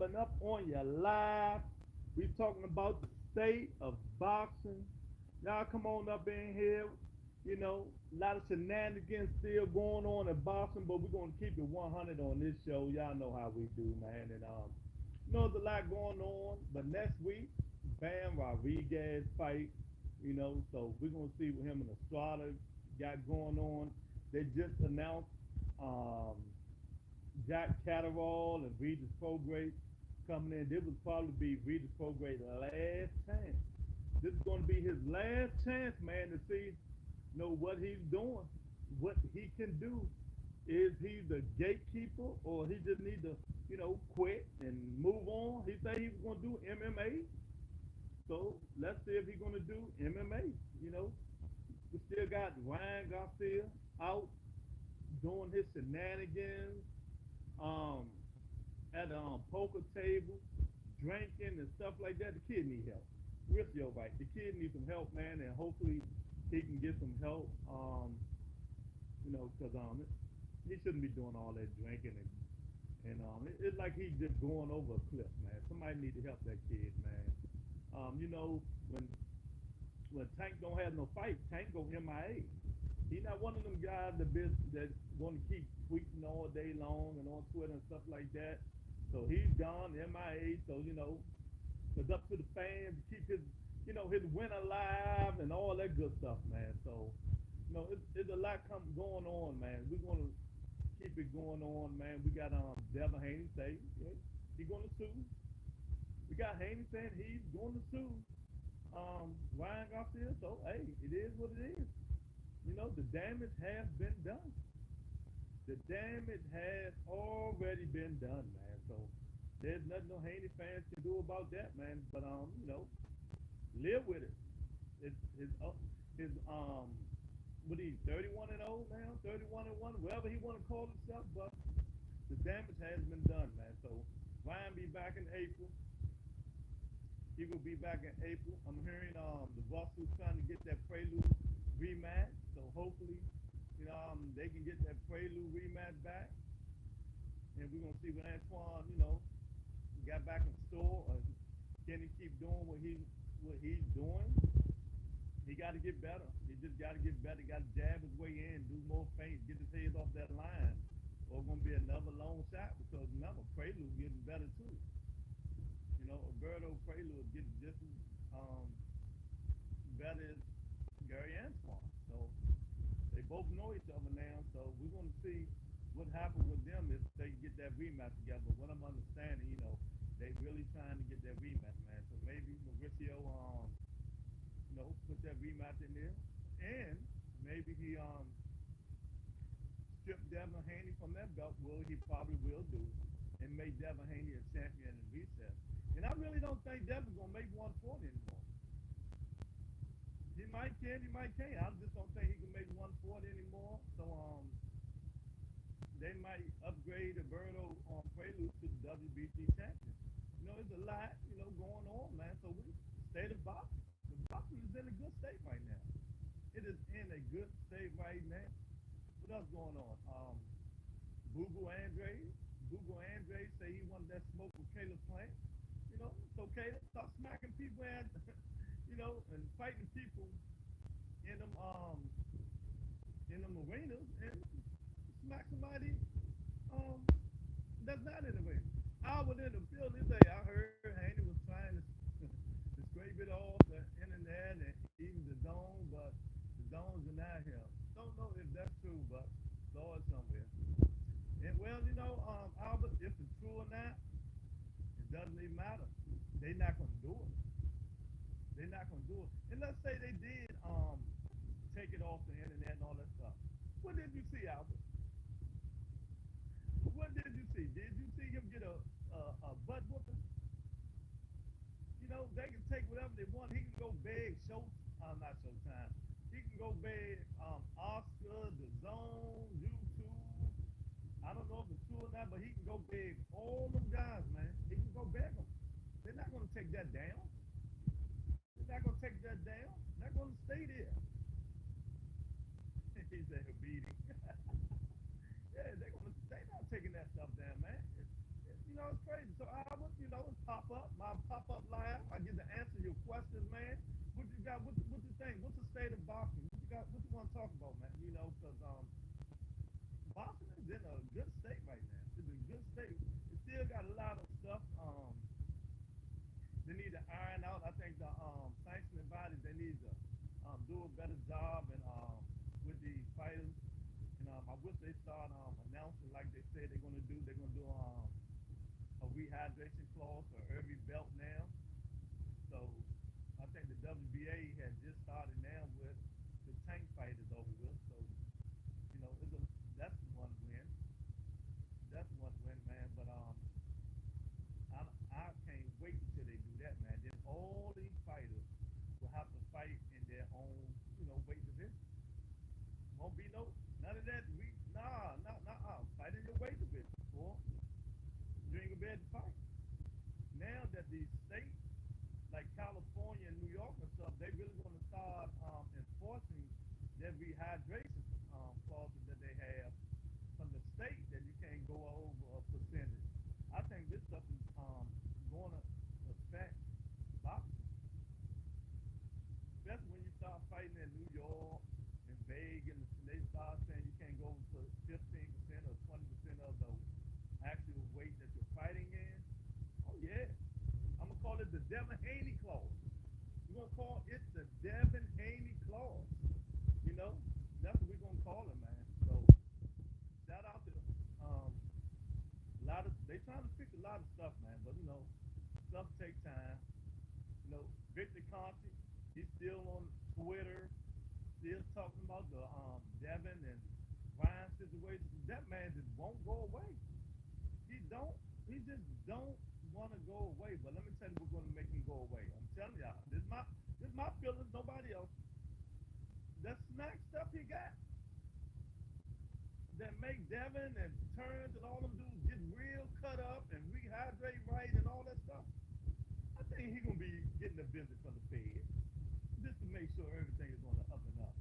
popping up on your live. We talking about the state of boxing. Y'all come on up in here. You know, a lot of shenanigans still going on in boxing, but we're gonna keep it 100 on this show. Y'all know how we do, man. And there's a lot going on. But next week, Bam Rodriguez fight. So we're gonna see what him and Estrada got going on. They just announced um, Jack Catterall and Regis Prograis coming in. This would probably be Regis Prograis' last chance. This is going to be his last chance, man, to see what he's doing, what he can do. Is he the gatekeeper, or he just need to, quit and move on? He said he was going to do MMA, so let's see if he's going to do MMA. You know, we still got Ryan Garcia out doing his shenanigans, um, at a poker table, drinking and stuff like that. The kid need help. Risk your right. The kid needs some help, man, and hopefully he can get some help. Because he shouldn't be doing all that drinking it's like he's just going over a cliff, man. Somebody need to help that kid, man. When Tank don't have no fight, Tank go MIA. He's not one of them guys that want to keep tweeting all day long and on Twitter and stuff like that. So he's gone MIA. So it's up to the fans to keep his win alive and all that good stuff, man. So it's a lot going on, man. We're gonna keep it going on, man. We got Devin Haney say he's gonna sue. We got Haney saying he's gonna sue Ryan Garcia. So hey, it is what it is. The damage has been done. The damage has already been done, man. So there's nothing no Haney fans can do about that, man. But live with it. His what he's 31 and 0 now, 31 and 1, whatever he want to call himself, but the damage has been done, man. So Ryan be back in April. He will be back in April. I'm hearing the Russell's trying to get that Prelude rematch. So hopefully, they can get that Prelude rematch back. And we're gonna see what Antoine, got back in store, or can he keep doing what he's doing? He got to get better. He just got to get better. Got to jab his way in, do more feints, get his head off that line, or it's gonna be another long shot. Because remember, Prelude getting better too. Alberto Prelude getting just as better as Gary Antoine. So they both know each other now. So we're gonna see what happens with them if they get that rematch together. But what I'm understanding, they really trying to get that rematch, man. So maybe Mauricio, put that rematch in there, and maybe he strip Devin Haney from that belt. Well, he probably will do, and make Devin Haney a champion in recess. And I really don't think Devin's gonna make 140 anymore. He might can, he might can't. I just don't think he can make 140 anymore. So they might upgrade Alberto on Prelude to the WBC champion. There's a lot, going on, man. So we state of boxing. The boxing is in a good state right now. It is in a good state right now. What else going on? Bugu Andre say he wanted that smoke with Caleb Plant. So Caleb start smacking people and and fighting people in them arenas and smack somebody that's not in the ring. I was in the building today. I heard Haney was trying to scrape it off the internet and even the zone, but the zones are not here. Don't know if that's true, but saw it somewhere. And well, Albert, if it's true or not, it doesn't even matter. They're not gonna do it. They're not gonna do it. And let's say they did take it off the internet and all that stuff. What did you see, Albert? What did you see? Did you see him get a butt whooping? They can take whatever they want. He can go beg not Showtime. He can go beg Oscar, The Zone, YouTube. I don't know if it's true or not, but he can go beg all them guys, man. He can go beg them. They're not going to take that down. They're not going to take that down. They're going to stay there. He said he'll beat him. Yeah, they're not taking that stuff down, man. It's crazy. So Albert, needs to do a better job and with these fighters. And I wish they start announcing like they said they're gonna do. They're gonna do a rehydration clause for every belt now. So I think the WBA has just started now with the tank fight is over with. So that's one win. That's one win, man. But I can't wait until they do that, man. Then all these fighters will have to fight in their own, weight division. Won't be none of that. Fight in your weight division, boy. You ain't gonna be able to fight. Now that these states like California and New York and stuff, they really want to start enforcing their rehydration clauses that they have from the state that you can't go over a percentage. I think this stuff is going to affect boxing, especially when you start fighting in New York and Vegas, and they start saying you can't go to 15% or 20% of the actual weight that you're fighting in. Oh yeah, I'm gonna call it the Devin Haney clause. We're gonna call it the Devin Haney clause. That's what we're gonna call it, man. So shout out to a lot of they trying to fix a lot of stuff, man. But stuff take time. Victor Conti, he's still on Twitter, still talking about the Devin and Ryan situation. That man just won't go away. He just don't want to go away. But let me tell you, we're going to make him go away. I'm telling y'all, this is my feelings. Nobody else. That snack stuff he got that make Devin and Turns and all them dudes get real cut up and rehydrate right and all that stuff. I think he's gonna be getting a visit from the Fed just to make sure everything is on the up and up.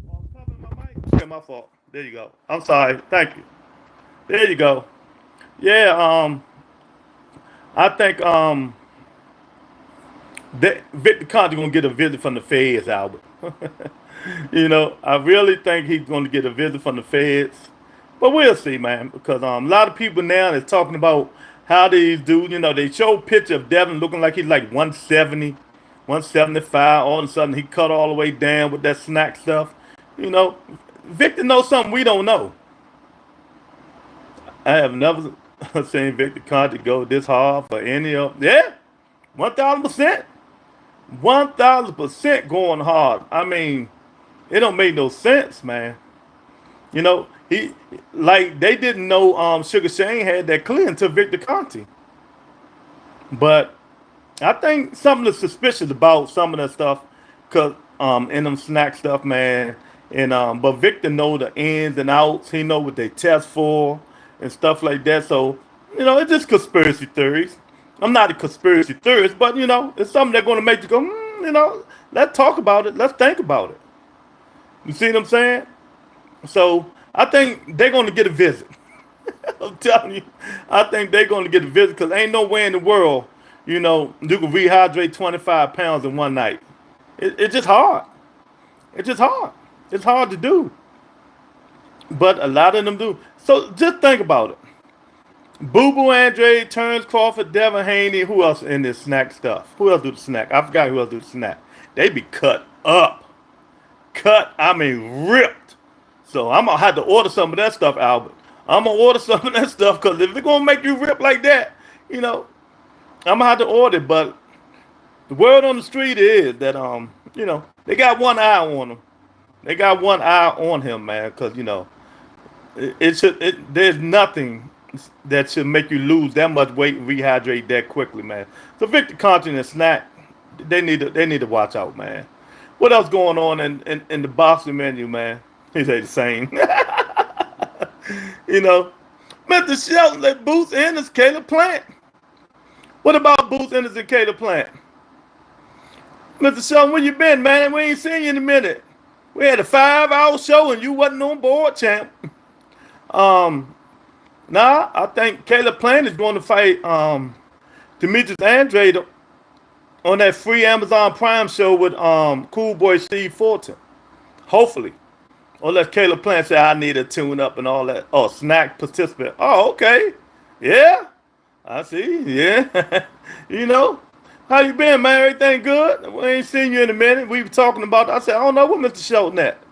While I'm covering my mic. Okay, my fault. There you go. I'm sorry. Thank you. There you go. Yeah. I think that Victor Conte gonna get a visit from the Feds, Albert. I really think he's gonna get a visit from the Feds, but we'll see, man. Because a lot of people now is talking about how these dudes, they show a picture of Devin looking like he's like 170, 175. All of a sudden, he cut all the way down with that snack stuff. Victor knows something we don't know. I have never seen Victor Conte go this hard for any of. Yeah, 1,000%. 1,000% going hard. I mean, it don't make no sense, man. He like they didn't know Sugar Shane had that clear until Victor Conti. But I think something is suspicious about some of that stuff, cause in them snack stuff, man. And but Victor know the ins and outs. He know what they test for and stuff like that. So it's just conspiracy theories. I'm not a conspiracy theorist, but it's something that's gonna make you go, let's talk about it. Let's think about it. You see what I'm saying? So I think they're gonna get a visit. I'm telling you, I think they're gonna get a visit because ain't no way in the world, you can rehydrate 25 pounds in one night. It's just hard. It's just hard. It's hard to do. But a lot of them do. So just think about it. Boo Boo Andre, Terrence Crawford, Devin Haney. Who else in this snack stuff? Who else do the snack? I forgot who else do the snack. They be cut up. Cut, I mean ripped. So I'm going to have to order some of that stuff, Albert. I'm going to order some of that stuff because if it's going to make you rip like that, I'm going to have to order it. But the word on the street is that, they got one eye on him. They got one eye on him, man, because, there's nothing that should make you lose that much weight and rehydrate that quickly, man. So Victor Conte and Snack, they need to watch out, man. What else going on in the boxing menu, man? He say the same. Mr. Shelton let Boots Ennis, Caleb Plant. What about Boots Ennis and Caleb Plant? Mr. Shelton, where you been, man? We ain't seen you in a minute. We had a 5-hour show and you wasn't on board, champ. I think Caleb Plant is going to fight Demetrius Andrade on that free Amazon Prime show with Cool Boy Steve Fulton. Hopefully. Unless Caleb Plant say I need a tune up and all that. Oh, snack participant. Oh, okay. Yeah. I see. Yeah. How you been, man? Everything good? We ain't seen you in a minute. We were talking about. I said, I don't know what Mr. Shelton at.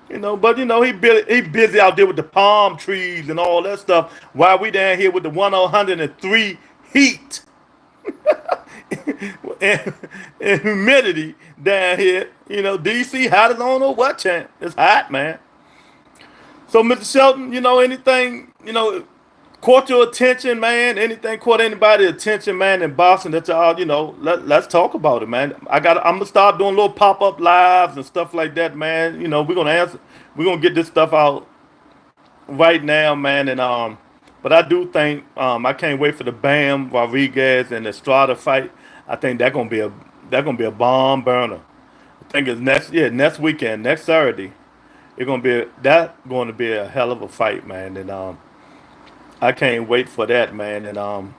But he busy out there with the palm trees and all that stuff. While we down here with the 103 heat and, and humidity down here. DC hot as I don't know what, champ. It's hot, man. So, Mr. Shelton, anything, caught your attention, man? Anything caught anybody's attention, man, in Boston that y'all, let's talk about it, man. I'm gonna start doing little pop-up lives and stuff like that, man. We're gonna get this stuff out right now, man. And but I do think I can't wait for the Bam Rodriguez and Estrada fight. I think that gonna be a bomb burner. I think it's next weekend, next Saturday. Going to be a hell of a fight, man. And I can't wait for that, man. And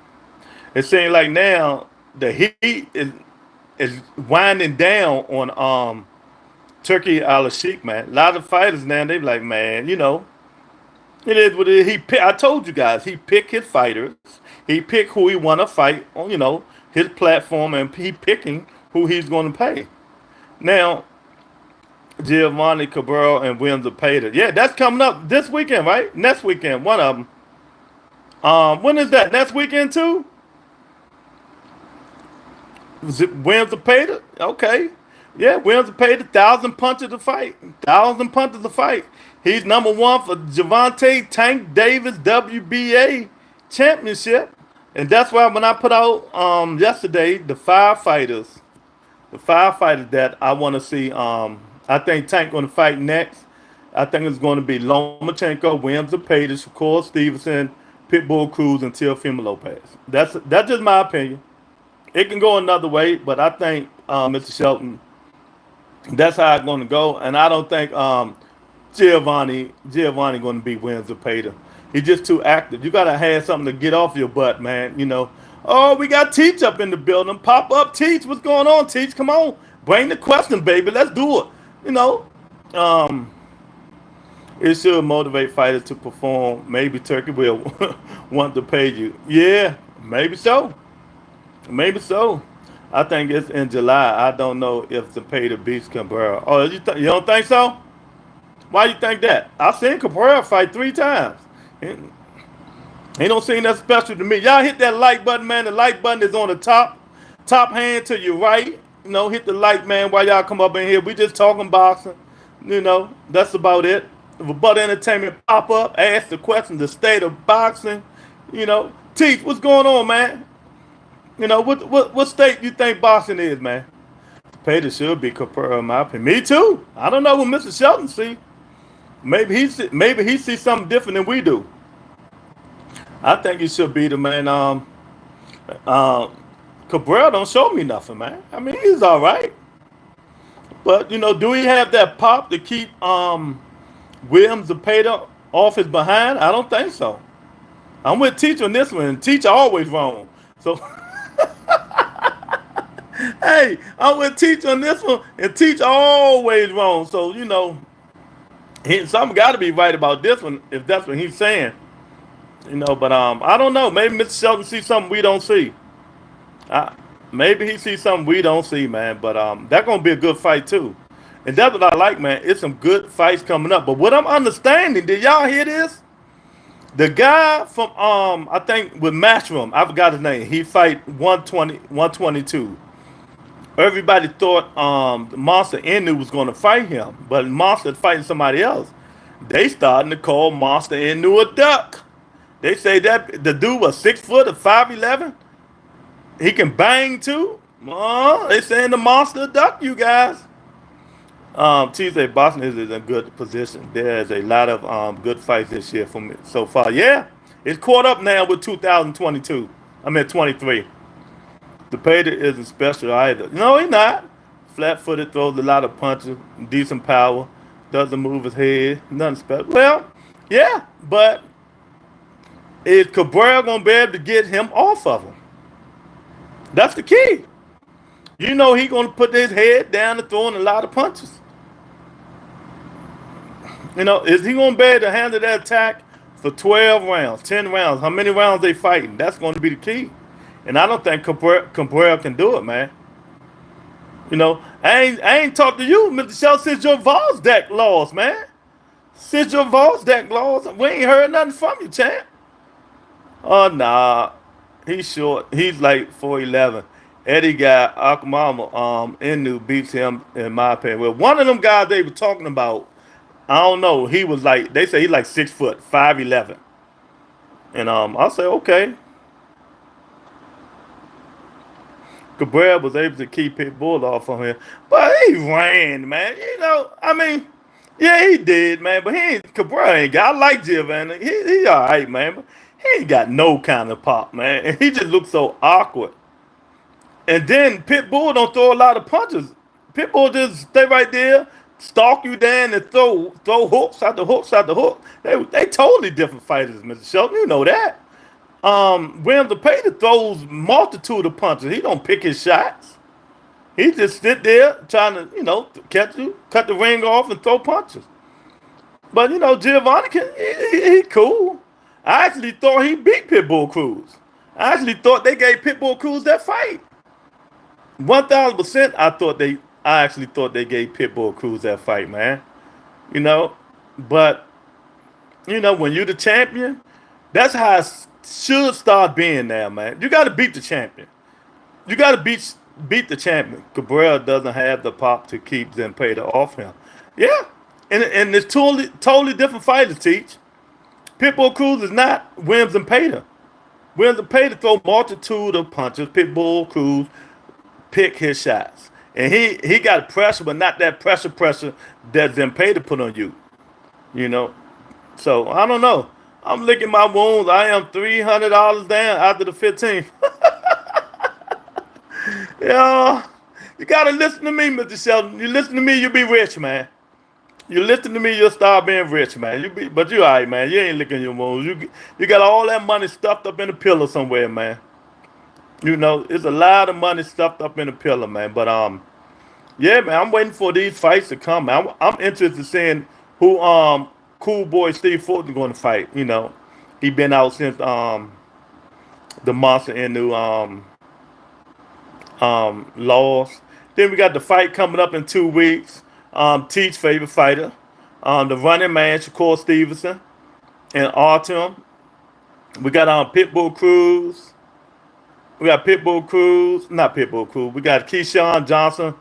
it seems like now the heat is winding down on Turkey Al Sheikh, man. A lot of fighters now they be like, man, it is what it is. I told you guys, he pick his fighters. He pick who he want to fight on, his platform, and he picking who he's going to pay. Now, Giovanni Cabrera and Williams Zepeda. Yeah, that's coming up this weekend, right? Next weekend, one of them. When is that? Next weekend too? Williams Zepeda? Okay. Yeah, Williams Zepeda, 1,000 punches to fight. 1,000 punches to fight. He's number one for Javante Tank Davis WBA championship. And that's why when I put out yesterday the five fighters that I want to see. I think Tank going to fight next. I think it's going to be Lomachenko, Williams Zepeda, Shakur Stevenson, Pitbull Cruz, and Teofimo Lopez. That's just my opinion. It can go another way, but I think Mr. Shelton, that's how it's going to go. And I don't think Giovanni going to be Williams Zepeda. He's just too active. You got to have something to get off your butt, man. Oh, we got Teach up in the building. Pop up, Teach. What's going on, Teach? Come on. Bring the question, baby. Let's do it. Um, it should motivate fighters to perform. Maybe Turkey will want to pay you. Yeah, maybe so. Maybe so. I think it's in July. I don't know if the pay the beats Cabrera. Oh, you don't think so? Why you think that? I've seen Cabrera fight 3 times. He don't seem that special to me. Y'all hit that like button, man. The like button is on the top hand to your right. Hit the like, man, while y'all come up in here. We just talking boxing. That's about it. Rebuttal Entertainment Pop Up. Ask the question, the state of boxing. Teach, what's going on, man? What state you think boxing is, man? Peter should be Cabrera, in my opinion. Me too. I don't know what Mr. Shelton see. Maybe he sees something different than we do. I think he should be the man. Cabrera don't show me nothing, man. I mean, he's all right, but do he have that pop to keep Williams Zepeda off his behind? I don't think so. I'm with Teach on this one, and Teach always wrong. So, hey, I'm with Teach on this one, and Teach always wrong. So something got to be right about this one if that's what he's saying. But I don't know. Maybe Mr. Shelton sees something we don't see. Maybe he sees something we don't see, man. But that's gonna be a good fight too. And that's what I like, man. It's some good fights coming up. But what I'm understanding, did y'all hear this? The guy from I think with Matchroom, I forgot his name. He fight 120, 122. Everybody thought Monster Inu was gonna fight him, but Monster's fighting somebody else. They starting to call Monster Inu a duck. They say that the dude was 6 foot or 5'11". He can bang too. They saying the monster duck, you guys. Tuesday, Boston is in a good position. There's a lot of good fights this year for me so far. Yeah, it's caught up now with 2022. I'm at 23. The Pater isn't special either. No, he's not. Flat-footed, throws a lot of punches, decent power, doesn't move his head, nothing special. Well, yeah, but is Cabrera gonna be able to get him off of him? That's the key. He's gonna put his head down and throwing a lot of punches. Is he gonna be able to handle that attack for 12 rounds, 10 rounds? How many rounds they fighting? That's going to be the key. and I don't think Cabrera can do it, man. You know, I ain't talked to you, Mr. Shell, since your Vols deck lost, man. Since your Vols deck lost, we ain't heard nothing from you, champ. Oh nah, he's short. He's like 4'11". Eddie got Akamama Inu beats him in my opinion. Well, one of them guys they were talking about, I don't know. He was like they say he's like 6 foot, 5'11". And I say okay. Cabrera was able to keep Pitbull off from him, but he ran, man. You know, I mean, yeah, he did, man. But he ain't Cabrera ain't got. I like Giovanni. He all right, man. But he ain't got no kind of pop, man. And he just looks so awkward. And then Pitbull don't throw a lot of punches. Pitbull just stay right there, stalk you down, and throw hooks out the hooks out the hook. They totally different fighters, Mr. Shelton. You know that. Williams Zapata throws multitude of punches. He don't pick his shots. He just sit there trying to, catch you, cut the ring off, and throw punches. But Giovanni he cool. I actually thought he beat Pitbull Cruz. I actually thought they gave Pitbull Cruz that fight. 1,000%. I actually thought they gave Pitbull Cruz that fight, man. You know, but when you're the champion, that's how it should start being now, man. You got to beat the champion. You got to beat the champion. Cabrera doesn't have the pop to keep Zempeda off him. Yeah, and it's totally different fighters. Teach Pitbull Cruz is not Williams and Pater. Williams and Pater throw multitude of punches. Pitbull Cruz pick his shots, and he got pressure, but not that pressure that Zempeda put on you. You know, so I don't know. I'm licking my wounds. I am $300 down after the 15th. Yeah, you gotta listen to me, Mr. Sheldon. You listen to me, you'll be rich, man. You listen to me, you'll start being rich, man. But you all right, man. You ain't licking your wounds. You got all that money stuffed up in a pillow somewhere, man. It's a lot of money stuffed up in a pillow, man. But yeah, man, I'm waiting for these fights to come. I'm interested in seeing who Cool Boy Steve Fulton going to fight. He been out since the monster in new lost. Then we got the fight coming up in 2 weeks. Teach's favorite fighter, the running man Shakur Stevenson and Artem. We got Pitbull Cruz. We got Pitbull Cruz, not Pitbull Cruz. We got Keyshawn Johnson,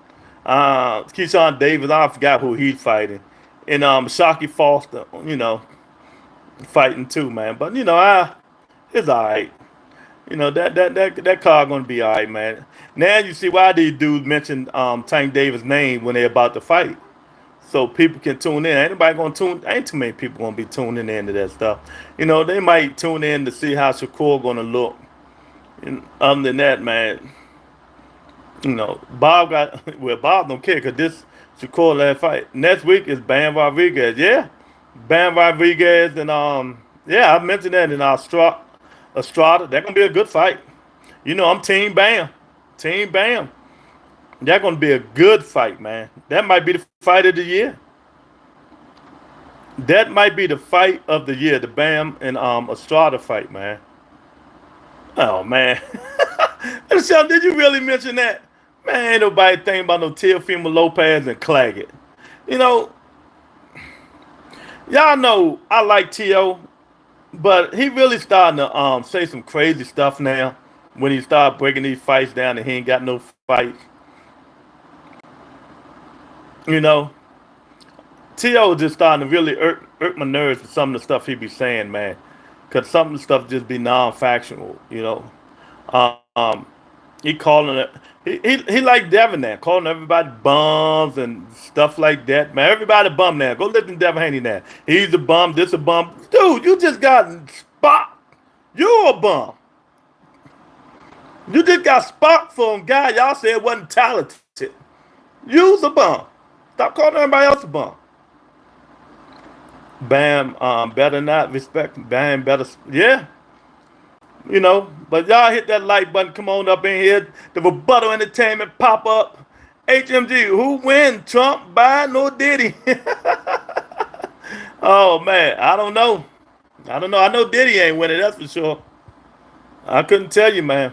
Keyshawn Davis. I forgot who he's fighting, and Shockey Foster. Fighting too, man. But it's all right. That card gonna be all right, man. Now you see why these dudes mention Tank Davis' name when they're about to fight, so people can tune in. Ain't nobody gonna tune. Ain't too many people gonna be tuning into that stuff. They might tune in to see how Shakur gonna look. And other than that, man, Bob Bob don't care because this Shakur last fight. Next week is Bam Rodriguez. Yeah, Bam Rodriguez and yeah, I mentioned that in our Estrada. That's gonna be a good fight. I'm Team Bam. Team Bam. That's gonna be a good fight, man. That might be the fight of the year. That might be the fight of the year, the Bam and Estrada fight, man. Oh man. Michelle, did you really mention that? Man, ain't nobody thinking about no Teofimo Lopez and Claggett. You know, y'all know I like Tio, but he really starting to say some crazy stuff now when he start breaking these fights down and he ain't got no fights. You know, T.O. just starting to really irk my nerves with some of the stuff he be saying, man. Because some of the stuff just be non-factual, you know. He calling it, he like Devin now, calling everybody bums and stuff like that, man. Everybody bum now. Go listen to Devin Haney now. He's a bum, this a bum. Dude, you just got spot. You're a bum. You just got spot for a guy y'all said wasn't talented. You's a bum. Stop calling everybody else a bum. Bam, better not respect. Bam, better, yeah. You know, but y'all hit that like button. Come on up in here. The Rebuttal Entertainment pop up. HMG, who win? Trump, Biden, or Diddy? Oh man, I don't know. I know Diddy ain't winning. That's for sure. I couldn't tell you, man.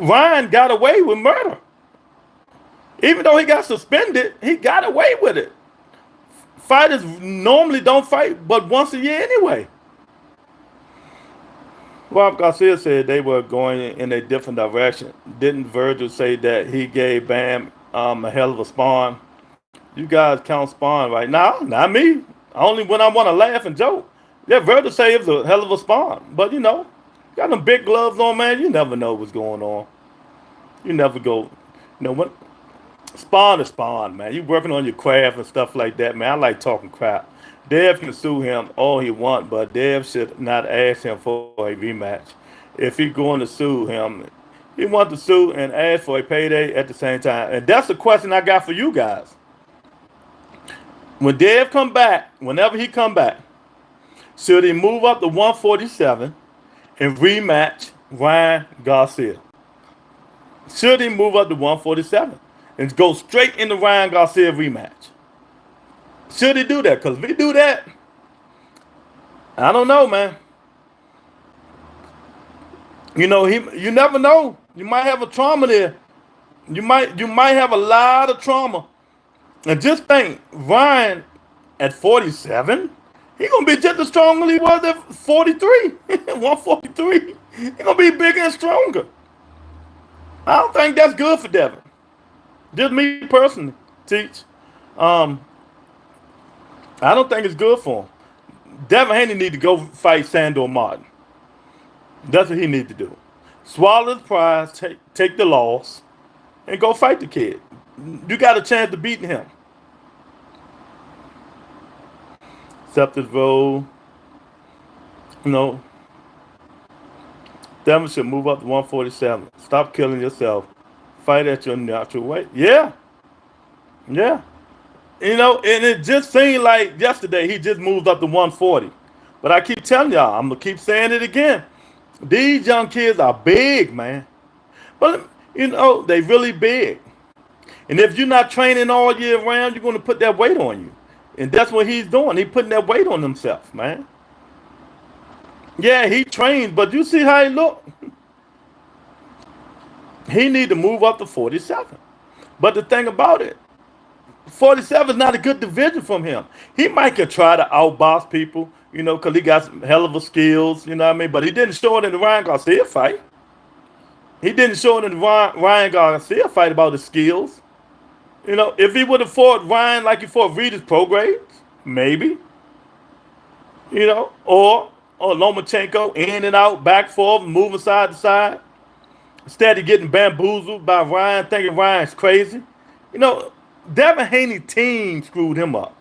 Ryan got away with murder. Even though he got suspended, he got away with it. Fighters normally don't fight but once a year anyway. Rob Garcia said they were going in a different direction. Didn't Virgil say that he gave Bam a hell of a spawn? You guys count spawn right now? Not me. Only when I want to laugh and joke. Yeah, Virgil say it was a hell of a spawn. But got them big gloves on, man. You never know what's going on. You never go. When spawn is spawn, man. You working on your craft and stuff like that, man. I like talking crap. Dev can sue him all he want, but Dev should not ask him for a rematch. If he going to sue him, he want to sue and ask for a payday at the same time. And that's the question I got for you guys. When Dev come back, whenever he come back, should he move up to 147 and rematch Ryan Garcia? Should he move up to 147 and go straight into Ryan Garcia rematch? Should he do that? Because if he do that, I don't know, man. You never know. You might have a trauma there. You might have a lot of trauma. And just think, Ryan at 47, he gonna be just as strong as he was at 43, 143. He gonna be bigger and stronger. I don't think that's good for Devin. Just me personally, Teach. I don't think it's good for him. Devin Haney need to go fight Sandor Martin. That's what he need to do. Swallow his pride, take the loss, and go fight the kid. You got a chance to beat him. Accept his role. Devin should move up to 147. Stop killing yourself. Fight at your natural weight. Yeah. Yeah. And it just seemed like yesterday he just moved up to 140. But I keep telling y'all, I'm going to keep saying it again. These young kids are big, man. But, they really big. And if you're not training all year round, you're going to put that weight on you. And that's what he's doing. He's putting that weight on himself, man. Yeah, he trains, but you see how he look? He need to move up to 47. But the thing about it, 47 is not a good division from him. He might could try to outbox people, because he got some hell of a skills, you know what I mean? But he didn't show it in the Ryan Garcia fight. He didn't show it in the Ryan Garcia fight about his skills. If he would have fought Ryan like he fought Regis Prograis, maybe. Or Lomachenko in and out, back forth, moving side to side. Instead of getting bamboozled by Ryan, thinking Ryan's crazy. Devin Haney's team screwed him up.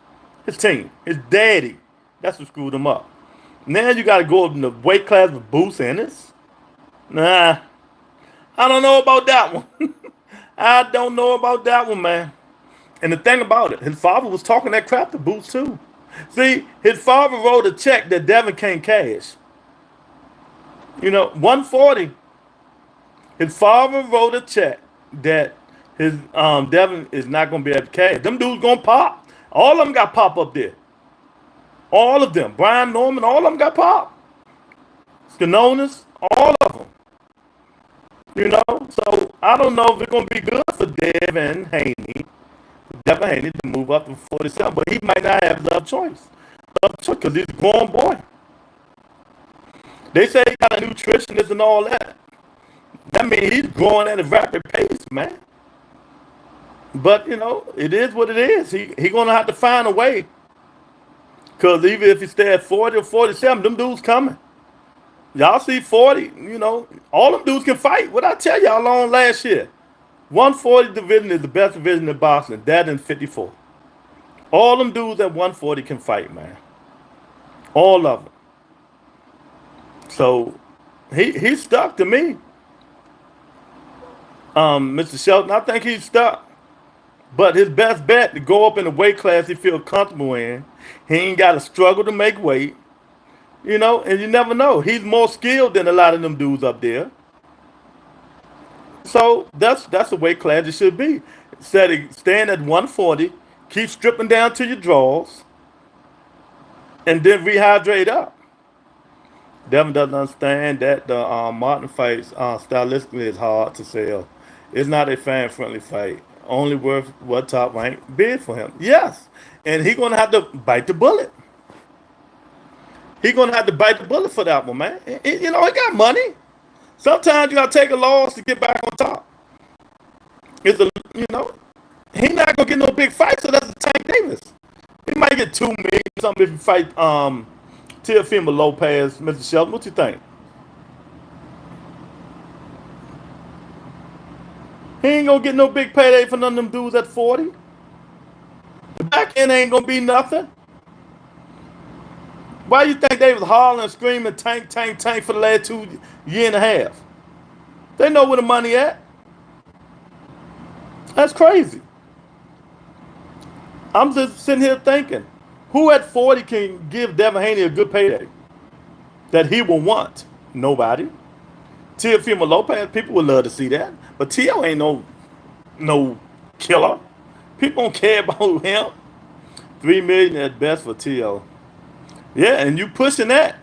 His team. His daddy. That's what screwed him up. Now you got to go up in the weight class with Boots Ennis. Nah. I don't know about that one. I don't know about that one, man. And the thing about it, his father was talking that crap to Boots too. See, his father wrote a check that Devin can't cash. 140. His father wrote a check that his Devin is not going to be able to cash. Them dudes going to pop. All of them got pop up there. All of them. Brian Norman, all of them got pop. Skanonis, all of them. So I don't know if it's going to be good for Devin Haney to move up to 47, but he might not have the choice. Because he's a grown boy. They say he got a nutritionist and all that. That means he's growing at a rapid pace, man. But, it is what it is. He going to have to find a way. Because even if he stay at 40 or 47, them dudes coming. Y'all see 40, all them dudes can fight. What I tell y'all on last year? 140 division is the best division in boxing. That and 54. All them dudes at 140 can fight, man. All of them. So, he's stuck to me. Mr. Shelton, I think he's stuck. But his best bet to go up in the weight class he feels comfortable in. He ain't got to struggle to make weight. And you never know. He's more skilled than a lot of them dudes up there. So that's the weight class it should be. Instead of staying at 140, keep stripping down to your draws, and then rehydrate up. Devin doesn't understand that the Martin fights stylistically is hard to sell. It's not a fan friendly fight. Only worth what top rank bid for him. Yes, and he's gonna have to bite the bullet. He's gonna have to bite the bullet for that one, man. You know, he got money. Sometimes you gotta take a loss to get back on top. It's a you know he not gonna get no big fight, so that's a Tank Davis. He might get 2 million something if you fight Teofimo Lopez, Mr. Shelton. What you think? He ain't gonna get no big payday for none of them dudes at 40. The back end ain't gonna be nothing. Why you think they was hollering and screaming tank, tank, tank for the last 2 years and a half? They know where the money at. That's crazy. I'm just sitting here thinking, who at 40 can give Devin Haney a good payday that he will want? Nobody. Teofimo Lopez, people would love to see that, but Tio ain't no killer. People don't care about him. 3 million at best for Tio. Yeah, and you pushing that.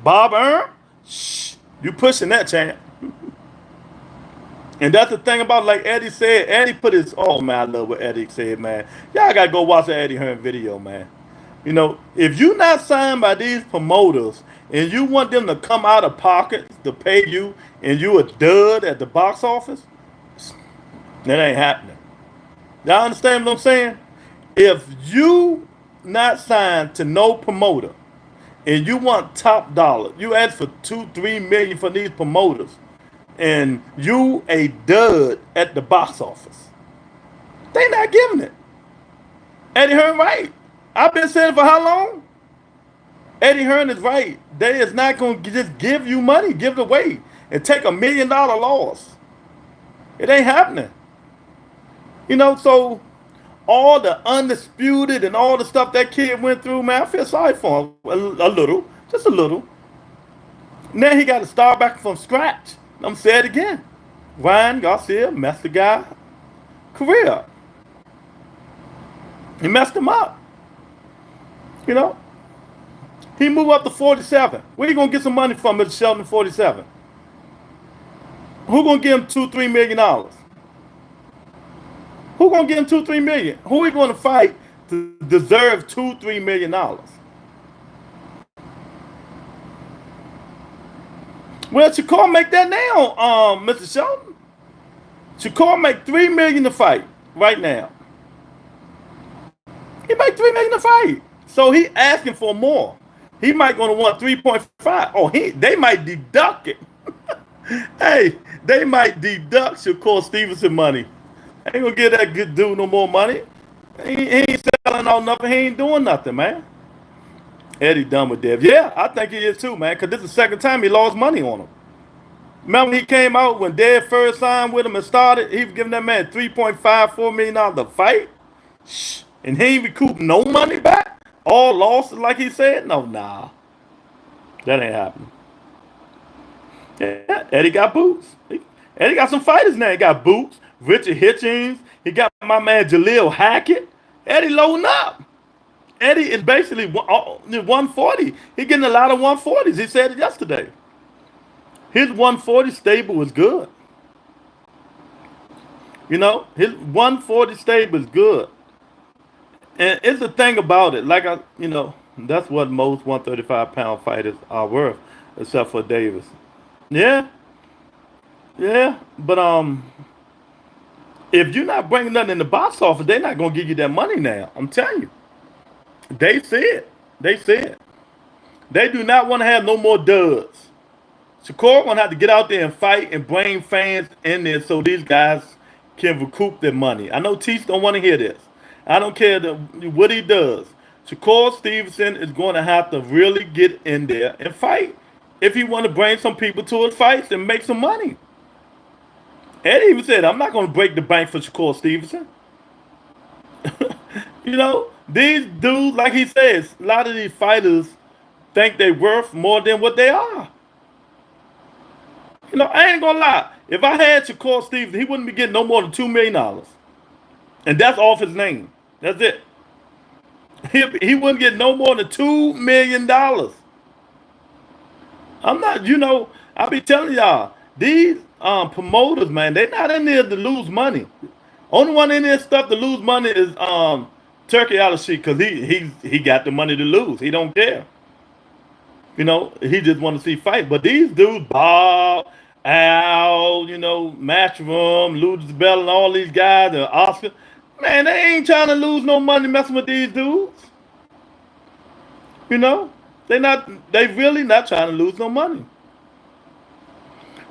Bob Earn, shh, you pushing that, champ. And that's the thing about, like Eddie said, Eddie put his, oh man, I love what Eddie said, man. Y'all gotta go watch the Eddie Hearn video, man. You know, if you not signed by these promoters and you want them to come out of pocket to pay you and you a dud at the box office, that ain't happening. Y'all understand what I'm saying? If you not signed to no promoter and you want top dollar, you ask for 2-3 million for these promoters, and you a dud at the box office, they not giving it. Eddie Hearn right. I've been saying it for how long? Eddie Hearn is right. They is not going to just give you money, give it away, and take $1 million loss. It ain't happening. You know, so all the undisputed and all the stuff that kid went through, man, I feel sorry for him a little, just a little. Now he got to start back from scratch. I'm saying it again. Ryan Garcia messed the guy career up. He messed him up. You know, he moved up to 47. Where you gonna get some money from, Mr. Shelton? 47. Who gonna give him $2-3 million? Who gonna give him 2-3 million? Who are gonna fight to deserve $2-3 million? Well, Shakur make that now, Mr. Shelton. Shakur make 3 million to fight right now. He make 3 million to fight, so he asking for more. He might gonna want 3.5. Oh, they might deduct it. Hey, they might deduct Shakur Stevenson money. Ain't gonna give that good dude no more money. He ain't selling out nothing. He ain't doing nothing, man. Eddie done with Dev. Yeah, I think he is too, man, because this is the second time he lost money on him. Remember he came out when Dev first signed with him and started? He was giving that man $3.54 million to fight. Shh. And he ain't recouped no money back? All losses like he said? No, nah. That ain't happening. Yeah, Eddie got boots. Eddie got some fighters now. He got boots. Richard Hitchens. He got my man Jaleel Hackett. Eddie loading up. Eddie is basically 140. He getting a lot of 140s. He said it yesterday. His 140 stable is good. You know, his 140 stable is good. And it's the thing about it. Like that's what most 135-pound fighters are worth, except for Davis. Yeah, yeah. But if you're not bringing nothing in the box office, they're not gonna give you that money now. I'm telling you. They said. They said. They do not want to have no more duds. Shakur gonna have to get out there and fight and bring fans in there so these guys can recoup their money. I know Teach don't want to hear this. I don't care what he does. Shakur Stevenson is going to have to really get in there and fight if he want to bring some people to his fights and make some money. Eddie even said, I'm not going to break the bank for Shakur Stevenson. You know, these dudes, like he says, a lot of these fighters think they're worth more than what they are. You know, I ain't gonna lie. If I had Shakur Stevenson, he wouldn't be getting no more than $2 million. And that's off his name. That's it. He wouldn't get no more than $2 million. I'm not, I be telling y'all, these promoters, man, they not in there to lose money. Only one in there stuff to lose money is Turkey out of shit because he got the money to lose. He don't care. He just want to see fight. But these dudes, Bob, Al, Matchroom, Ludus Bell, and all these guys, and Oscar, man, they ain't trying to lose no money messing with these dudes. You know, they really not trying to lose no money.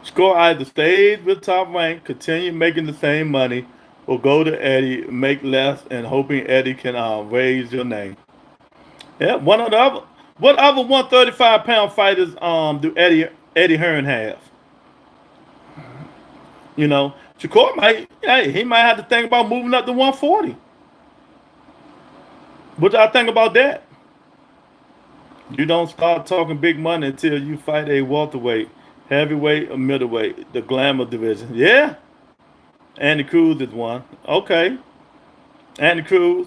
Score either stays with top rank, continue making the same money, or go to Eddie, make less, and hoping Eddie can raise your name. Yeah, one of the other. What other 135-pound fighters do Eddie Hearn have? Shakur he might have to think about moving up to 140. What y'all think about that? You don't start talking big money until you fight a welterweight, heavyweight, or middleweight, the glamour division. Yeah, Andy Cruz is one. Okay, Andy Cruz.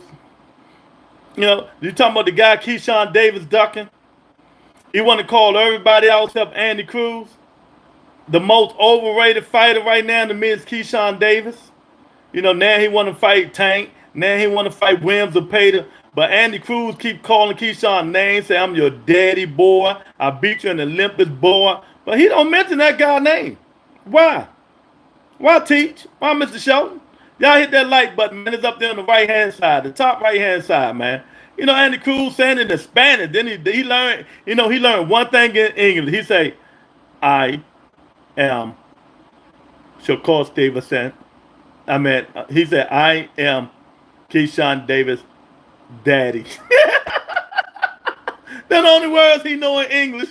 You talking about the guy Keyshawn Davis ducking? He want to call everybody else except Andy Cruz. The most overrated fighter right now to me is Keyshawn Davis. Now he want to fight Tank. Now he want to fight Williams or Pater. But Andy Cruz keep calling Keyshawn names, say, I'm your daddy boy. I beat you in the Olympus boy. But he don't mention that guy's name. Why? Why, Teach? Why, Mr. Shelton? Y'all hit that like button, man. It's up there on the right-hand side, the top right-hand side, man. Andy Cruz saying it in Spanish. Then he learned, he learned one thing in English. He say, I am Shakur Stevenson. He said, I am Keyshawn Davis' daddy. That's the only words he know in English.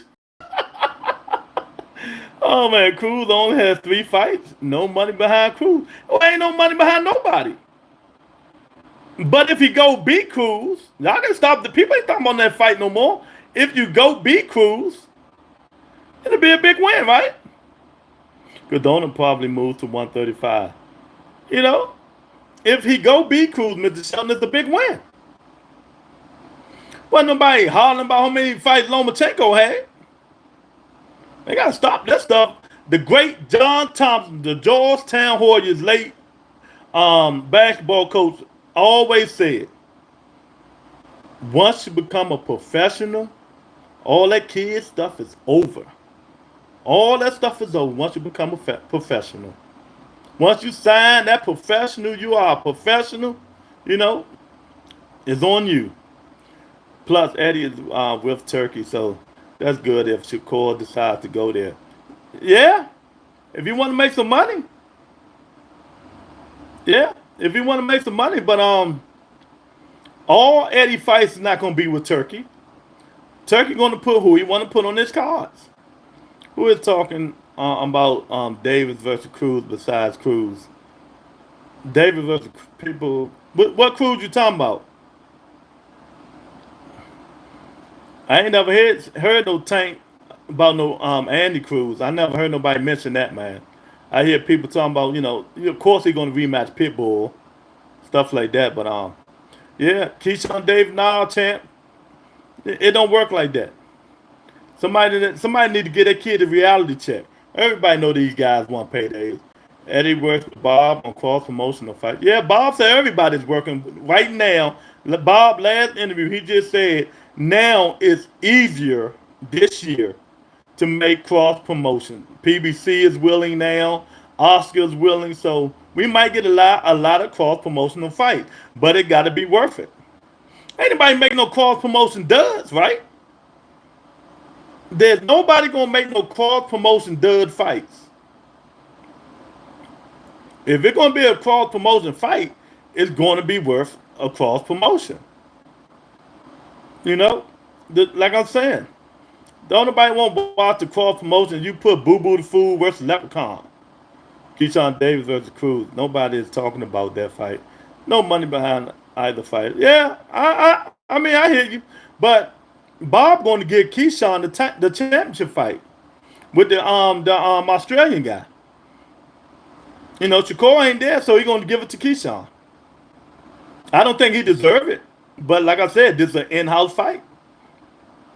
Oh, man, Cruz only has 3 fights. No money behind Cruz. Oh, ain't no money behind nobody. But if he go beat Cruz, y'all can stop the people ain't talking about that fight no more. If you go beat Cruz, it'll be a big win, right? Godona probably moves to 135. If he go beat Cruz, Mr. Shelton, it's a big win. Wasn't nobody hollering about how many fights Lomachenko had. They gotta stop that stuff. The great John Thompson, the Georgetown Warriors late basketball coach, always said, once you become a professional, all that kid stuff is over. All that stuff is over once you become a professional. Once you sign that professional, you are a professional, it's on you. Plus, Eddie is with Turkey, so that's good if Shakur decides to go there. Yeah, if you want to make some money. Yeah, if you want to make some money. But all Eddie fights is not going to be with Turkey. Turkey going to put who he want to put on his cards. Who is talking about Davis versus Cruz besides Cruz? Davis versus people. What Cruz you talking about? I ain't never heard no Tank about no Andy Cruz. I never heard nobody mention that, man. I hear people talking about, of course he's going to rematch Pitbull, stuff like that. But yeah, Keyshawn Davis, nah, champ. It don't work like that. Somebody need to get that kid a reality check. Everybody know these guys want paydays. Eddie works with Bob on cross promotional fight. Yeah, Bob said everybody's working right now. Bob last interview he just said now it's easier this year to make cross promotion. PBC is willing now. Oscar's willing, so we might get a lot of cross promotional fights, but it got to be worth it. Ain't nobody making no cross promotion duds, right? There's nobody gonna make no cross promotion dud fights. If it's gonna be a cross promotion fight, it's gonna be worth a cross promotion. Like I'm saying, don't nobody want to watch the cross promotion. You put Boo Boo the Fool versus Leprechaun, Keyshawn Davis versus Cruz. Nobody is talking about that fight. No money behind either fight. Yeah, I mean I hear you, but Bob going to give Keyshawn the championship fight with the Australian guy. Shakur ain't there, so he's going to give it to Keyshawn. I don't think he deserves it, but like I said, this is an in-house fight.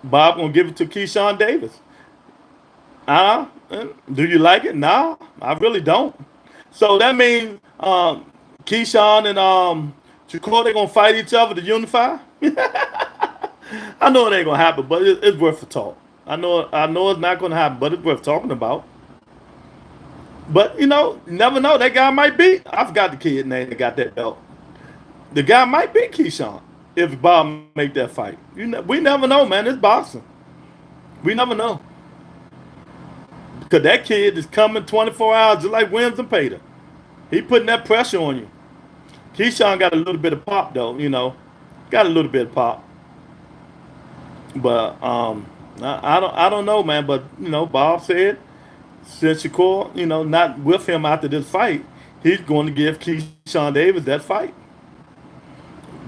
Bob going to give it to Keyshawn Davis. Do you like it? No, I really don't. So that means Keyshawn and Shakur, they gonna fight each other to unify. I know it ain't gonna happen, but it's worth a talk. I know it's not gonna happen, but it's worth talking about. But you never know. That guy might be. I forgot the kid name that got that belt. The guy might be Keyshawn if Bob make that fight. We never know, man. It's boxing. We never know. Because that kid is coming 24 hours just like Williams and Pater. He putting that pressure on you. Keyshawn got a little bit of pop though. Got a little bit of pop. But I don't know, man. But Bob said since Shakur, not with him after this fight, he's going to give Keyshawn Davis that fight.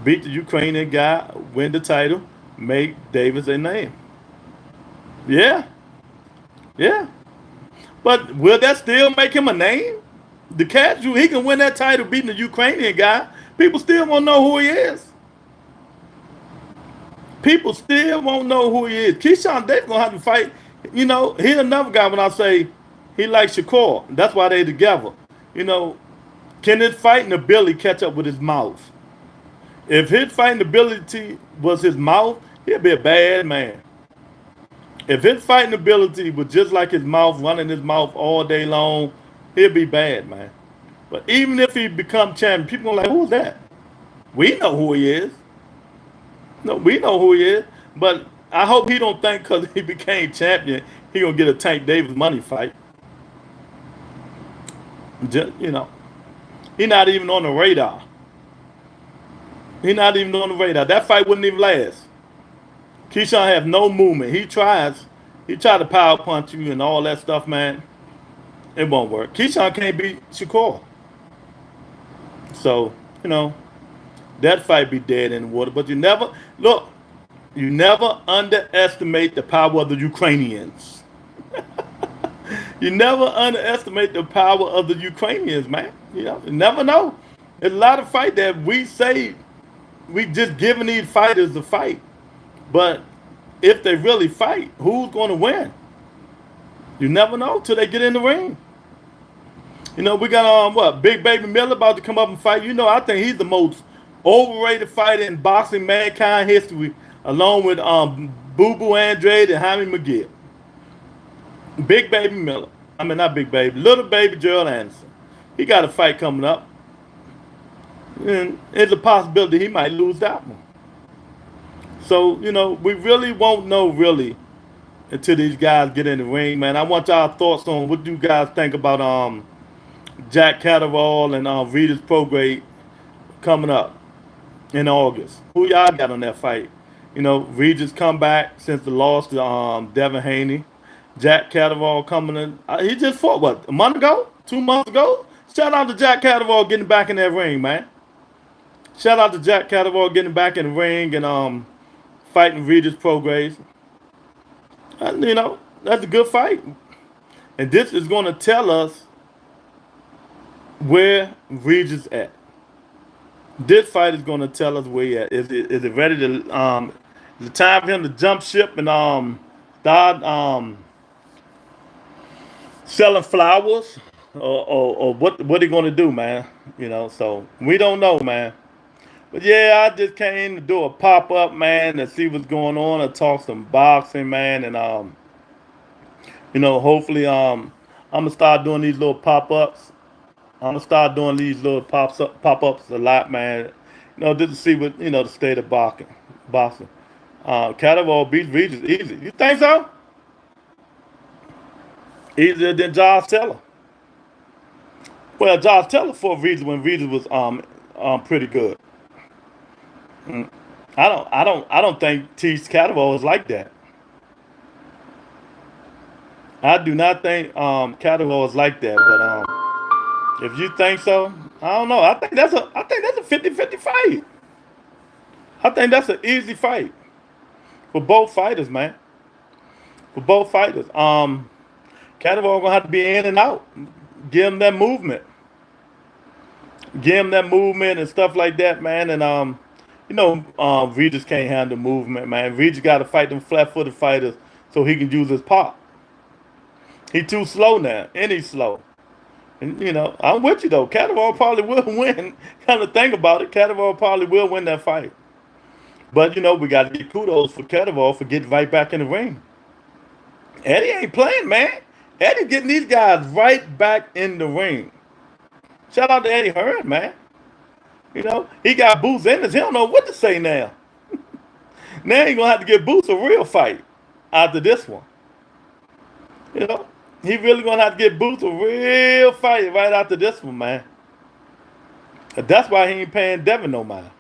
Beat the Ukrainian guy, win the title, make Davis a name. Yeah, yeah. But will that still make him a name? The casual, he can win that title beating the Ukrainian guy. People still won't know who he is. People still won't know who he is. Keyshawn Davis gonna have to fight. He's another guy when I say he likes Shakur. That's why they together. You know, can his fighting ability catch up with his mouth? If his fighting ability was his mouth, he'd be a bad man. If his fighting ability was just like his mouth, running his mouth all day long, he'll be bad, man. But even if he become champion, people gonna like, who's that? We know who he is. No, we know who he is. But I hope he don't think because he became champion, he gonna get a Tank Davis money fight. Just, he not even on the radar. He not even on the radar. That fight wouldn't even last. Keyshawn have no movement. He tried to power punch you and all that stuff, man. It won't work. Keyshawn can't beat Shakur. So, that fight be dead in the water. But you never underestimate the power of the Ukrainians. You never underestimate the power of the Ukrainians, man. You never know. There's a lot of fight that we say we just giving these fighters the fight. But if they really fight, who's going to win? You never know till they get in the ring. We got Big Baby Miller about to come up and fight. I think he's the most overrated fighter in boxing mankind history, along with Boo Boo Andrade and Jaime McGill. Big Baby Miller. I mean, not Big Baby, Little Baby Gerald Anderson. He got a fight coming up. And it's a possibility he might lose that one. So, we really won't know really until these guys get in the ring, man. I want y'all thoughts on what you guys think about Jack Catterall and Regis Prograde coming up in August. Who y'all got on that fight? Regis come back since the loss to Devin Haney. Jack Catterall coming in. He just fought, what, a month ago? 2 months ago? Shout out to Jack Catterall getting back in that ring, man. Shout out to Jack Catterall getting back in the ring and fighting Regis Prograde. That's a good fight. And this is going to tell us where Regis at. This fight is going to tell us where he at. Is it ready to is it time for him to jump ship and start selling flowers or what he going to do, man? So we don't know, man. But yeah, I just came to do a pop up, man, to see what's going on and talk some boxing, man, and hopefully I'm gonna start doing these little pop ups. I'm gonna start doing these little pop ups a lot, man. Just to see what the state of boxing. Catterall beats Regis easy. You think so? Easier than Josh Taylor. Well, Josh Taylor fought Regis when Regis was pretty good. I don't think Teach Catterall is like that. I do not think Catterall is like that. But if you think so, I don't know. I think that's a 50-50 fight. I think that's an easy fight for both fighters, man. For both fighters. Catterall gonna have to be in and out. Give him that movement. Give him that movement and stuff like that, man. And Regis can't handle movement, man. Regis got to fight them flat-footed fighters so he can use his pop. He too slow now, and he's slow. And I'm with you though. Catterall probably will win. Kind of think about it, Catterall probably will win that fight. But we got to get kudos for Catterall for getting right back in the ring. Eddie ain't playing, man. Eddie getting these guys right back in the ring. Shout out to Eddie Hearn, man. He got Boots in us. He don't know what to say now. Now he gonna have to give Boots a real fight after this one. You know, he really gonna have to get Boots a real fight right after this one, man. That's why he ain't paying Devin no mind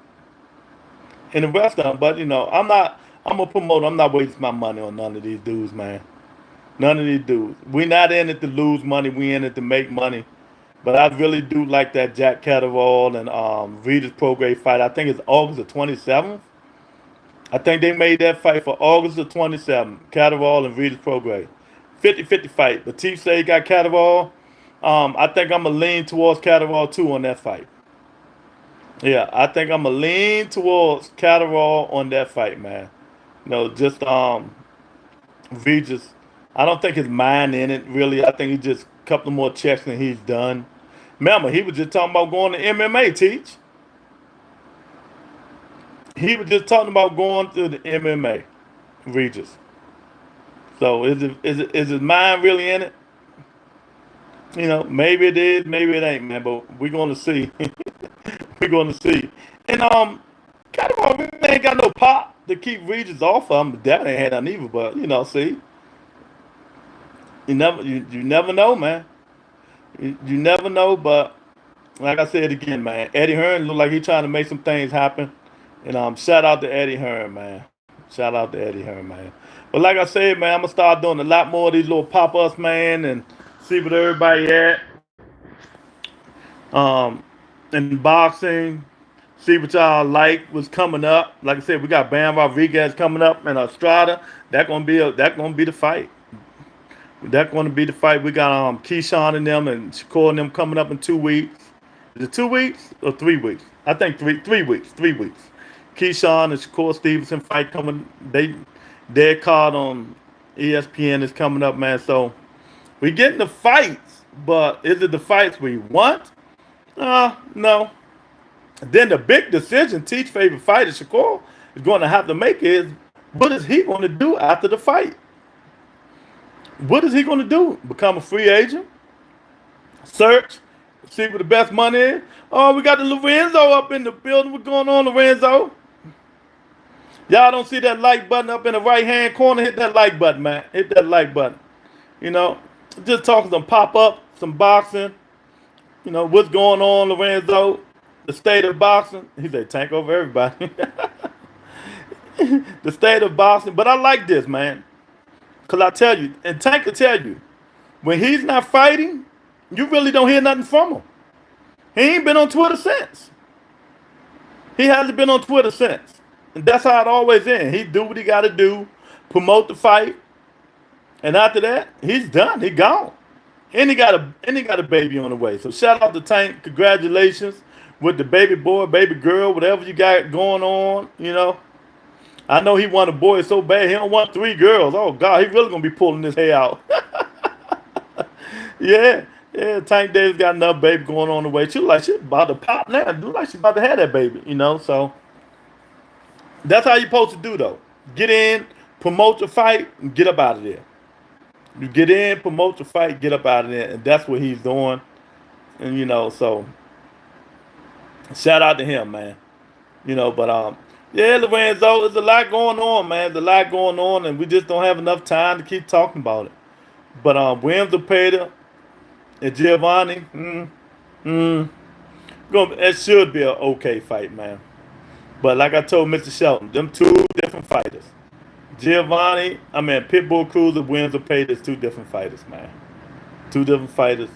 in the rest of them. But I'm not. I'm a promoter. I'm not wasting my money on none of these dudes, man. None of these dudes. We not in it to lose money. We in it to make money. But I really do like that Jack Catterall and Regis Prograis fight. I think it's August the 27th. I think they made that fight for August the 27th. Catterall and Regis Prograis. 50-50 fight. But Chief say he got Catterall. I think I'm going to lean towards Catterall too on that fight. Yeah, I think I'm going to lean towards Catterall on that fight, man. Just Regis. I don't think his mind in it, really. I think he just a couple more checks than he's done. Remember, he was just talking about going to MMA, Teach. He was just talking about going to the MMA, Regis. So is his mind really in it? Maybe it is, maybe it ain't, man. But we're gonna see. We're gonna see. And Catterall really ain't got no pop to keep Regis off of him. That ain't had none either. But see, you never know, man. You never know. But like I said again, man, Eddie Hearn look like he's trying to make some things happen. And shout out to Eddie Hearn, man. Shout out to Eddie Hearn, man. But like I said, man, I'm gonna start doing a lot more of these little pop-ups, man, and see what everybody at. In boxing, see what y'all like what's coming up. Like I said, we got Bam Rodriguez coming up and Estrada. That's gonna be the fight. That's gonna be the fight. We got Keyshawn and them and Shakur and them coming up in 2 weeks. Is it 2 weeks or 3 weeks? I think 3 weeks. 3 weeks. Keyshawn and Shakur Stevenson fight coming. Their card on ESPN is coming up, man. So we getting the fights, but is it the fights we want? No. Then the big decision, Teach favorite fighter Shakur is going to have to make is what is he going to do after the fight? What is he going to do? Become a free agent? Search? See where the best money is? Oh, we got the Lorenzo up in the building. What's going on, Lorenzo? Y'all don't see that like button up in the right-hand corner? Hit that like button, man. Hit that like button. Just talking some pop-up, some boxing. What's going on, Lorenzo? The state of boxing. He said, tank over everybody. The state of boxing. But I like this, man. Because I tell you, and Tank will tell you, when he's not fighting, you really don't hear nothing from him. He ain't been on Twitter since. He hasn't been on Twitter since. And that's how it always ends. He do what he got to do, promote the fight, and after that, he's done. He gone. And he got a baby on the way. So shout out to Tank. Congratulations with the baby boy, baby girl, whatever you got going on. I know he want a boy so bad. He don't want 3 girls. Oh God, he really gonna be pulling his hair out. Yeah. Tank Davis got another baby going on the way. She about to pop now. Do like she about to have that baby. So that's how you supposed to do though. Get in, promote the fight, and get up out of there. You get in, promote the fight, get up out of there, and that's what he's doing. And so shout out to him, man. But yeah, Lorenzo, there's a lot going on, man. There's a lot going on, and we just don't have enough time to keep talking about it. But Williams Zepeda and Giovanni, it should be an okay fight, man. But like I told Mr. Shelton, them 2 different fighters. Pitbull Cruz and Williams Zepeda is 2 different fighters, man. 2 different fighters.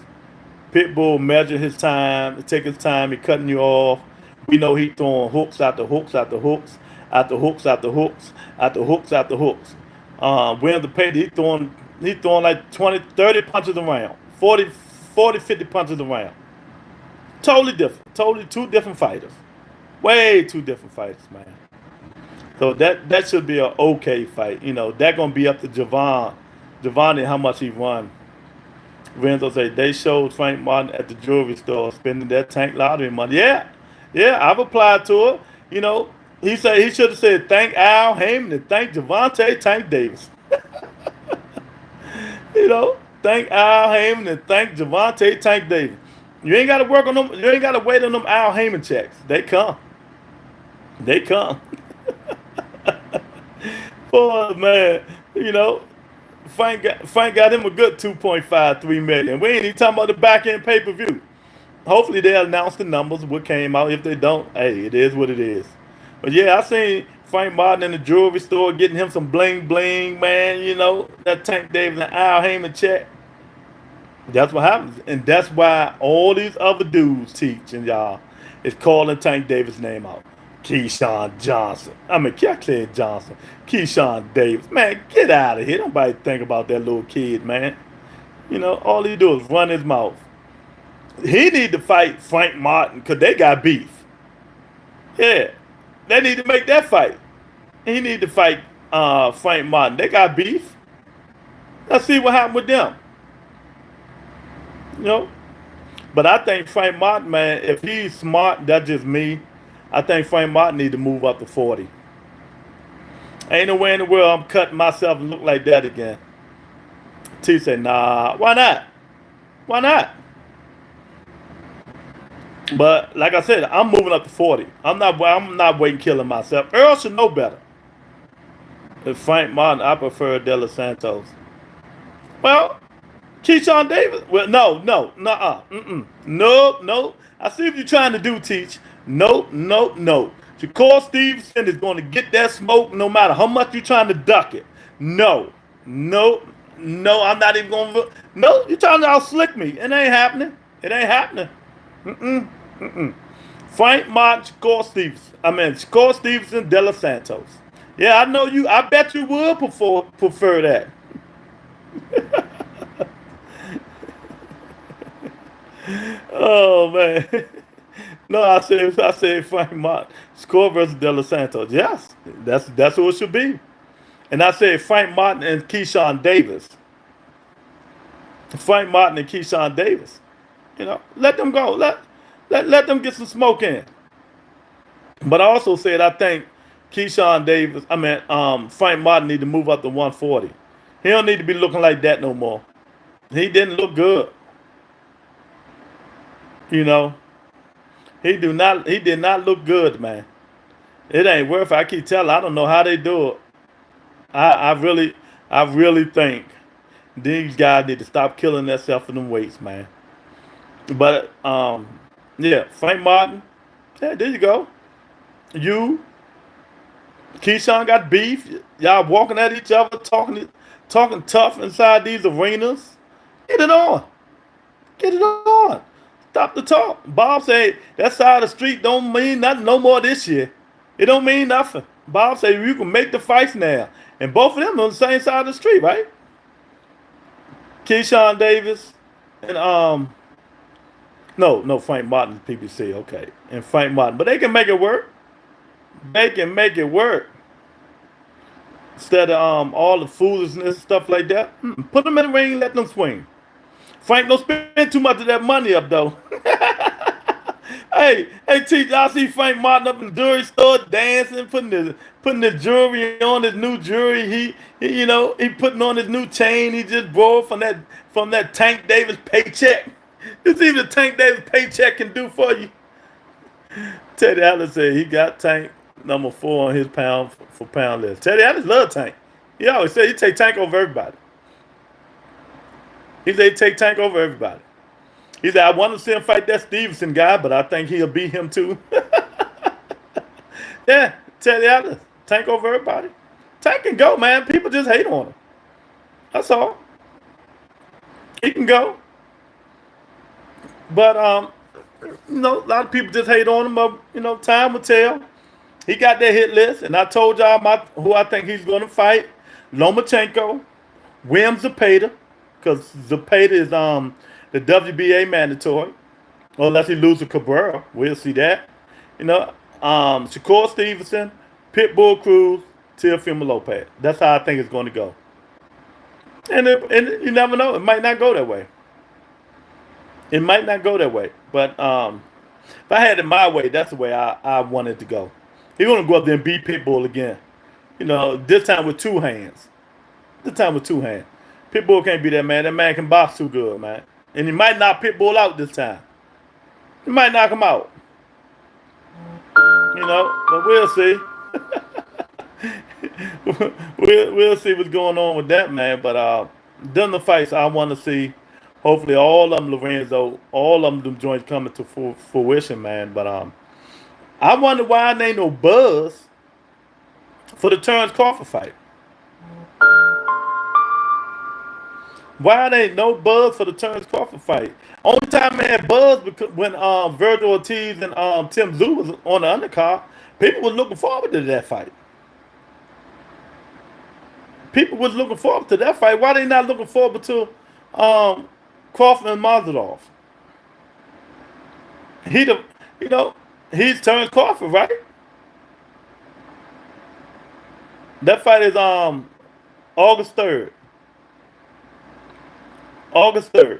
Pitbull measure his time, take his time, he cutting you off. We know he throwing hooks after hooks after hooks after hooks after hooks after hooks after hooks. Williams Zepeda, he throwing like 20, 30 punches a round, 40, 50 punches a round. Totally different. Totally 2 different fighters. Way 2 different fighters, man. So that should be an okay fight. That gonna be up to Giovanni how much he run. Renzo say they showed Frank Martin at the jewelry store spending their tank lottery money. Yeah, yeah, I've applied to it. You know, he said he should have said thank Al Heyman and thank Javante Tank Davis. You know, thank Al Heyman and thank Javante Tank Davis. You ain't got to work on them. You ain't got to wait on them Al Heyman checks. They come. They come. Boy, man, you know, Frank got him a good 2.53 million. We ain't even talking about the back end pay per view. Hopefully they'll announce the numbers, what came out. If they don't, hey, it is what it is. But yeah, I seen Frank Martin in the jewelry store getting him some bling bling, man. You know, that Tank Davis and Al Heyman check. That's what happens. And that's why all these other dudes teaching y'all is calling Tank Davis' name out. Keyshawn Johnson. I mean, I said Johnson. Keyshawn Davis. Man, get out of here. Nobody think about that little kid, man. You know, all he do is run his mouth. He need to fight Frank Martin because they got beef. Yeah. They need to make that fight. He need to fight Frank Martin. They got beef. Let's see what happened with them. You know? But I think Frank Martin, man, if he's smart, that's just me. I think Frank Martin need to move up to 40. Ain't no way in the world I'm cutting myself and look like that again. T said, nah, why not? Why not? But like I said, I'm moving up to 40. I'm not waiting killing myself. Earl should know better. If Frank Martin, I prefer De Los Santos. Well, Keyshawn Davis. Well, no. I see what you're trying to do, Teach. No. Shakur Stevenson is going to get that smoke no matter how much you're trying to duck it. No. I'm not even going to. No, you're trying to out slick me. It ain't happening. It ain't happening. Frank Martin, Shakur Stevenson, De Los Santos. Yeah, I know you. I bet you would prefer that. Oh man. No, I said Frank Martin. Score versus De Los Santos. Yes, that's who it should be. And I said Frank Martin and Keyshawn Davis. Frank Martin and Keyshawn Davis. You know, let them go. Let them get some smoke in. But I also said I think Frank Martin need to move up to 140. He don't need to be looking like that no more. He didn't look good. You know, he did not look good, man. It ain't worth it. I keep telling. I don't know how they do it. I really think these guys need to stop killing themselves for them weights, man. But yeah, Frank Martin. Yeah, there you go. You, Keyshawn got beef. Y'all walking at each other, talking tough inside these arenas. Get it on. Get it on. Stop the talk. Bob said that side of the street don't mean nothing no more this year. It don't mean nothing. Bob said you can make the fights now. And both of them on the same side of the street, right? Keyshawn Davis and no, Frank Martin, PBC, okay. And Frank Martin. But they can make it work. They can make it work. Instead of all the foolishness and stuff like that. Put them in the ring, let them swing. Frank don't spend too much of that money up though. hey, T, y'all see Frank Martin up in the jewelry store dancing, putting the jewelry on, his new jewelry. He putting on his new chain he just brought from that Tank Davis paycheck. You see what the Tank Davis paycheck can do for you. Teddy Atlas said he got Tank number 4 on his pound for pound list. Teddy Atlas love Tank. He always said he take Tank over everybody. He said he take Tank over everybody. He said I want to see him fight that Stevenson guy, but I think he'll beat him too. Yeah, Teddy Atlas, Tank over everybody. Tank can go, man. People just hate on him. That's all. He can go. But a lot of people just hate on him. But time will tell. He got that hit list, and I told y'all who I think he's going to fight: Lomachenko, William Zepeda, because Zepeda is the WBA mandatory, unless he loses Cabrera. We'll see that. Shakur Stevenson, Pitbull Cruz, Teofimo Lopez. That's how I think it's going to go. And you never know; it might not go that way. It might not go that way, but if I had it my way, that's the way I wanted to go. He's gonna go up there and beat Pitbull again. You know, this time with two hands. This time with two hands. Pitbull can't be that man. That man can box too good, man. And he might knock Pitbull out this time. He might knock him out. You know, but we'll see. we'll see what's going on with that, man. But done the fights I want to see. Hopefully, all of them, Lorenzo, all of them joints coming to fruition, man. But I wonder why there ain't no buzz for the Terrence Crawford fight. Why there ain't no buzz for the Terrence Crawford fight? Only time they had buzz because when Virgil Ortiz and Tim Tszyu was on the undercard, people was looking forward to that fight. People was looking forward to that fight. Why they not looking forward to Crawford and Mazarov? He the you know he's Terrence Crawford, right? That fight is August 3rd. August 3rd.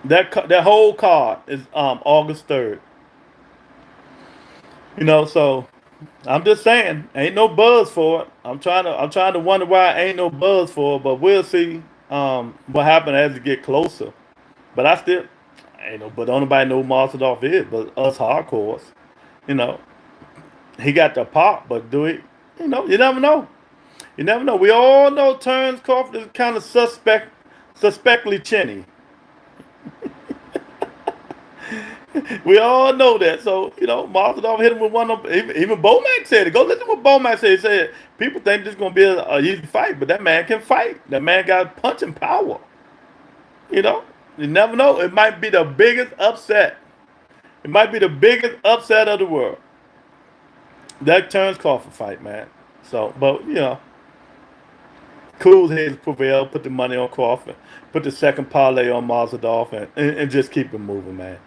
That whole card is August 3rd. You know, so I'm just saying, ain't no buzz for it. I'm trying to wonder why ain't no buzz for it, but we'll see what happens as it get closer. But I still ain't no but don't nobody know who Masadov is, but us hardcores. You know, he got the pop, but do it you never know. You never know. We all know Terrence Crawford is kind of suspectly chinny. We all know that. So, Marzadov hit him with one of them. Even Bomac said it. Go listen to what Bomac said. He said, people think this is going to be a easy fight, but that man can fight. That man got punching power. You know? You never know. It might be the biggest upset. It might be the biggest upset of the world. That Terrence Crawford fight, man. So, but, cool heads prevail. Put the money on Crawford. Put the second parlay on Marzadov and just keep it moving, man.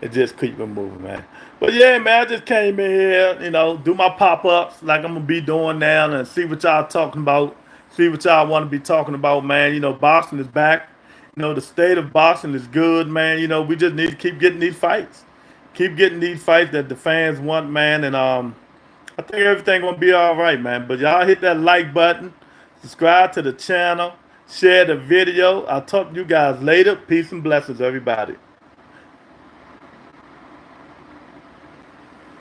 It just keep it moving, man. But yeah, man, I just came in here, do my pop-ups like I'm gonna be doing now and see what y'all talking about. See what y'all want to be talking about, man. Boxing is back. The state of boxing is good, man. We just need to keep getting these fights. Keep getting these fights that the fans want, man. And I think everything gonna be all right, man. But y'all hit that like button, subscribe to the channel, share the video. I'll talk to you guys later. Peace and blessings, everybody.